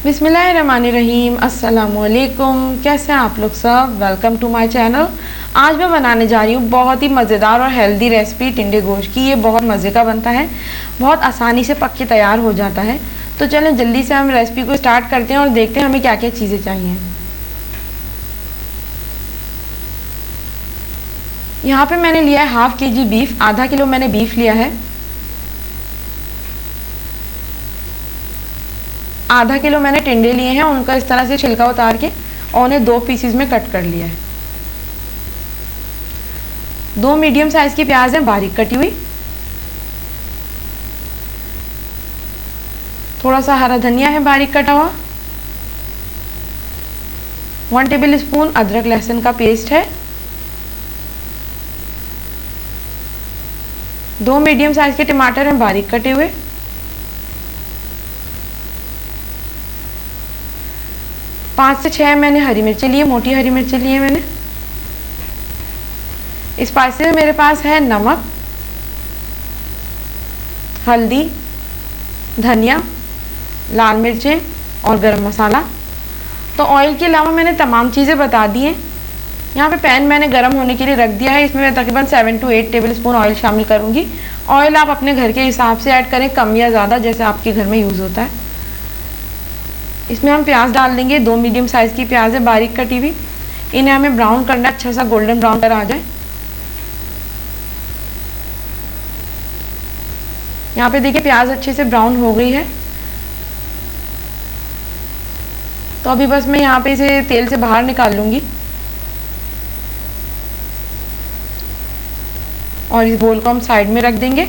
बिस्मिल्लाहिर्रहमानिर्रहीम। अस्सलामुअलैकुम। कैसे हैं आप लोग सब? Welcome to my channel. आज मैं बनाने जा रही हूँ बहुत ही मज़ेदार और हेल्दी रेसिपी टिंडे गोश्त की। ये बहुत मज़े का बनता है, बहुत आसानी से पक के तैयार हो जाता है। तो चलें जल्दी से हम रेसिपी को स्टार्ट करते हैं और देखते हैं हमें क्या क्या चीज़ें चाहिए। यहाँ पे मैंने लिया है हाफ केजी बीफ, आधा किलो मैंने बीफ लिया है। आधा किलो मैंने टिंडे लिए हैं, उनका इस तरह से छिलका उतार के और उन्हें 2 पीसेस में कट कर लिया है। 2 मीडियम साइज की प्याज है बारीक कटी हुई। थोड़ा सा हरा धनिया है बारीक कटा हुआ। 1 टेबल स्पून अदरक लहसुन का पेस्ट है। 2 मीडियम साइज के टमाटर हैं बारीक कटे हुए। 5 से 6 मैंने हरी मिर्ची लिए, मोटी हरी मिर्ची लिए मैंने। स्पाइसेस में मेरे पास है नमक, हल्दी, धनिया, लाल मिर्चें और गरम मसाला। तो ऑयल के अलावा मैंने तमाम चीज़ें बता दी हैं। यहाँ पे पैन मैंने गरम होने के लिए रख दिया है। इसमें मैं तकरीबन 7 से 8 टेबल स्पून ऑयल शामिल करूँगी। ऑयल आप अपने घर के हिसाब से ऐड करें, कम या ज़्यादा जैसे आपके घर में यूज़ होता है। इसमें हम प्याज डाल देंगे। 2 मीडियम साइज़ की प्याज है बारीक कटी हुई। इन्हें हमें ब्राउन करना, अच्छा सा गोल्डन ब्राउन कलर आ जाए। यहाँ पे देखिए प्याज अच्छे से ब्राउन हो गई है। तो अभी बस मैं यहाँ पे इसे तेल से बाहर निकाल लूँगी और इस बोल को हम साइड में रख देंगे।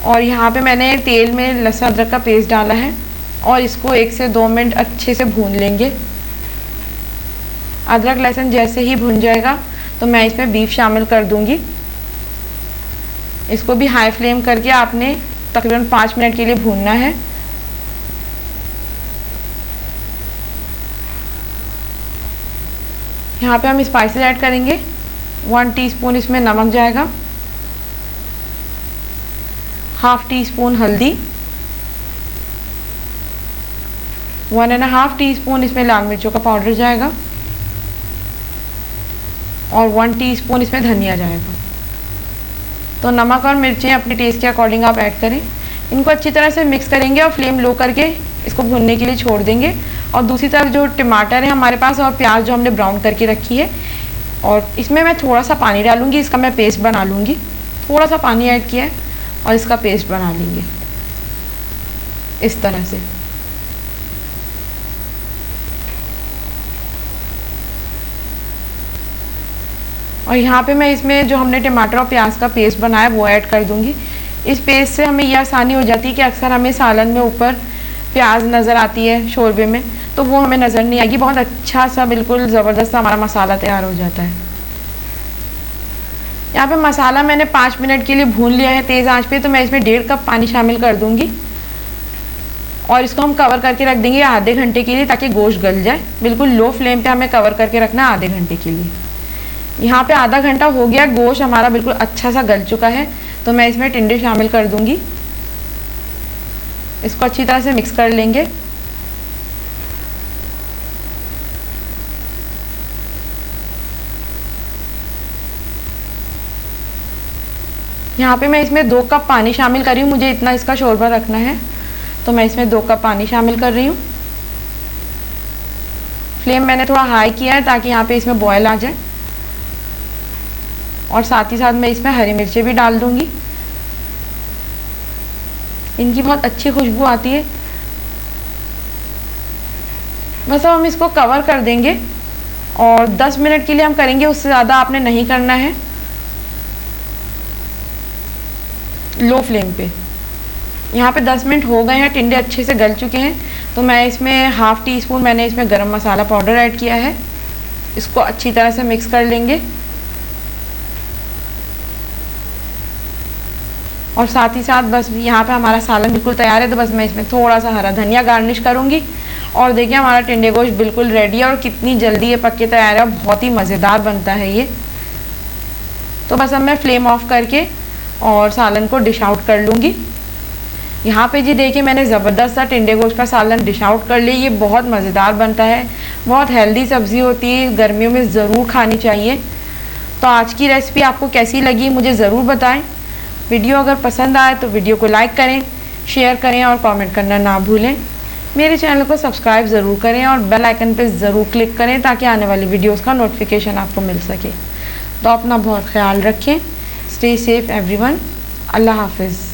और यहाँ पे मैंने तेल में लहसुन अदरक का पेस्ट डाला है और इसको 1 से 2 मिनट अच्छे से भून लेंगे। अदरक लहसुन जैसे ही भुन जाएगा तो मैं इसमें बीफ शामिल कर दूंगी। इसको भी हाई फ्लेम करके आपने तकरीबन 5 मिनट के लिए भूनना है। यहाँ पे हम स्पाइसेस ऐड करेंगे। 1 टीस्पून इसमें नमक जाएगा, हाफ टी स्पून हल्दी, 1.5 टीस्पून इसमें लाल मिर्चों का पाउडर जाएगा और 1 टीस्पून इसमें धनिया जाएगा। तो नमक और मिर्चें अपने टेस्ट के अकॉर्डिंग आप ऐड करें। इनको अच्छी तरह से मिक्स करेंगे और फ्लेम लो करके इसको भुनने के लिए छोड़ देंगे। और दूसरी तरफ जो टमाटर है हमारे पास और प्याज जो हमने ब्राउन करके रखी है, और इसमें मैं थोड़ा सा पानी डालूंगी। इसका मैं पेस्ट बना लूँगी। थोड़ा सा पानी ऐड किया है और इसका पेस्ट बना लेंगे इस तरह से। और यहाँ पे मैं इसमें जो हमने टमाटर और प्याज का पेस्ट बनाया वो ऐड कर दूंगी। इस पेस्ट से हमें यह आसानी हो जाती है कि अक्सर हमें सालन में ऊपर प्याज नज़र आती है शोरबे में, तो वो हमें नज़र नहीं आएगी। बहुत अच्छा सा बिल्कुल ज़बरदस्त हमारा मसाला तैयार हो जाता है। यहाँ पे मसाला मैंने 5 मिनट के लिए भून लिया है तेज़ आंच पे। तो मैं इसमें 1.5 कप पानी शामिल कर दूंगी और इसको हम कवर करके रख देंगे आधे घंटे के लिए ताकि गोश्त गल जाए। बिल्कुल लो फ्लेम पे हमें कवर करके रखना है आधे घंटे के लिए। यहाँ पे आधा घंटा हो गया, गोश्त हमारा बिल्कुल अच्छा सा गल चुका है। तो मैं इसमें टिंडे शामिल कर दूंगी। इसको अच्छी तरह से मिक्स कर लेंगे। यहाँ पे मैं इसमें 2 कप पानी शामिल कर रही हूँ। मुझे इतना इसका शोरबा रखना है तो मैं इसमें 2 कप पानी शामिल कर रही हूँ। फ्लेम मैंने थोड़ा हाई किया है ताकि यहाँ पे इसमें बॉयल आ जाए। और साथ ही साथ मैं इसमें हरी मिर्चें भी डाल दूंगी। इनकी बहुत अच्छी खुशबू आती है। बस अब हम इसको कवर कर देंगे और 10 मिनट के लिए हम करेंगे, उससे ज़्यादा आपने नहीं करना है, लो फ्लेम पे। यहाँ पे 10 मिनट हो गए हैं, टिंडे अच्छे से गल चुके हैं। तो मैं इसमें हाफ टी स्पून मैंने इसमें गरम मसाला पाउडर ऐड किया है। इसको अच्छी तरह से मिक्स कर लेंगे और साथ ही साथ बस यहाँ पे हमारा सालन बिल्कुल तैयार है। तो बस मैं इसमें थोड़ा सा हरा धनिया गार्निश करूँगी और देखिए हमारा टिंडे गोश्त बिल्कुल रेडी है और कितनी जल्दी ये पक के तैयार है। बहुत ही मज़ेदार बनता है ये। तो बस अब मैं फ्लेम ऑफ करके और सालन को डिश आउट कर लूँगी। यहाँ पे जी देखिए मैंने ज़बरदस्त सा टिंडे गोश्त का सालन डिश आउट कर लिया। ये बहुत मज़ेदार बनता है, बहुत हेल्दी सब्ज़ी होती है, गर्मियों में ज़रूर खानी चाहिए। तो आज की रेसिपी आपको कैसी लगी मुझे ज़रूर बताएं। वीडियो अगर पसंद आए तो वीडियो को लाइक करें, शेयर करें और कमेंट करना ना भूलें। मेरे चैनल को सब्सक्राइब ज़रूर करें और बेल आइकन पर ज़रूर क्लिक करें ताकि आने वाली वीडियोस का नोटिफिकेशन आपको मिल सके। तो अपना बहुत ख्याल रखें। Stay safe everyone. अल्लाह हाफिज़।